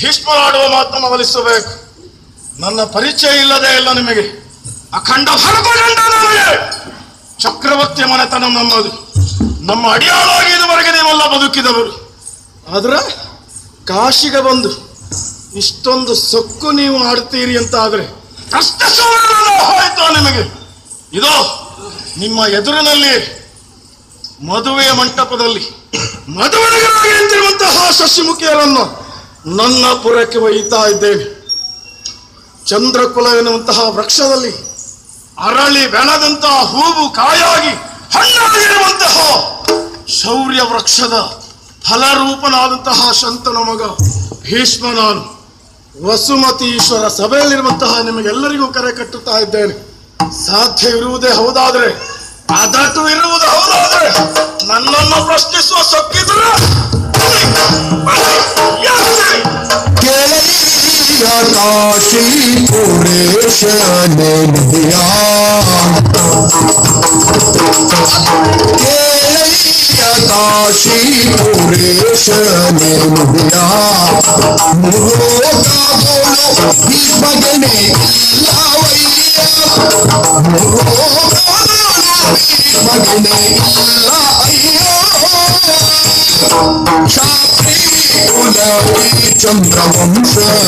ಭೀಷ್ಮರಾಡುವ ಮಾತನ್ನು ಆಲಿಸಬೇಕು. ನನ್ನ ಪರಿಚಯ ಇಲ್ಲದೆ ಇಲ್ಲ ನಿಮಗೆ. ಅಖಂಡ ಭರತಗಂಡ ನಮಗೆ. ಚಕ್ರವರ್ತಿ ಮನೆತನ ನಮ್ಮದು. ನಮ್ಮ ಅಡಿಯಾಳಾಗಿ ಇದುವರೆಗೆ ನೀವೆಲ್ಲ ಬದುಕಿದವರು. ಆದ್ರೆ ಕಾಶಿಗೆ ಬಂದು ಇಷ್ಟೊಂದು ಸೊಕ್ಕು ನೀವು ಆಡ್ತೀರಿ ಅಂತ ಆದ್ರೆ ಕಷ್ಟ ಹೋಯ್ತು ನಿಮಗೆ. ಇದು ನಿಮ್ಮ ಎದುರಿನಲ್ಲಿ ಮದುವೆಯ ಮಂಟಪದಲ್ಲಿ ಮದುವೆಗಾಗಿ ನಿಂತಿರುವಂತಹ ಶಶಿಮುಖಿಯರನ್ನು ನನ್ನ ಪುರಕ್ಕೆ ಒಯ್ತಾ ಇದ್ದೇನೆ. ಚಂದ್ರಕುಲ ಎನ್ನುವಂತಹ ವೃಕ್ಷದಲ್ಲಿ ಅರಳಿ ಬೆಳೆದಂತಹ ಹೂವು ಕಾಯಾಗಿ ಹಣ್ಣಾಗಿರುವಂತಹ ಶೌರ್ಯ ವೃಕ್ಷದ ಫಲರೂಪನಾದಂತಹ ಶಂತನ ಮಗ ಭೀಷ್ಮ ನಾನು. ವಸುಮತೀಶ್ವರ ಸಭೆಯಲ್ಲಿರುವಂತಹ ನಿಮಗೆಲ್ಲರಿಗೂ ಕರೆ ಕಟ್ಟುತ್ತಾ ಇದ್ದೇನೆ. ಸಾಧ್ಯ ಇರುವುದೇ ಹೌದಾದ್ರೆ, ಅದಟು ಇರುವುದು ಹೌದಾದ್ರೆ, ನನ್ನನ್ನು ಪ್ರಶ್ನಿಸುವ ಸೊಕ್ಕಿದ್ರೆ ಕಾಶಿ ಪುರೇಶ ಕಾಶಿ ಪುರೇಶ ಭೀಷ್ಮಗನೆ ಭೀಷ್ಮಗನೆ ಚಂದ್ರವಂಶದರ್ಶವು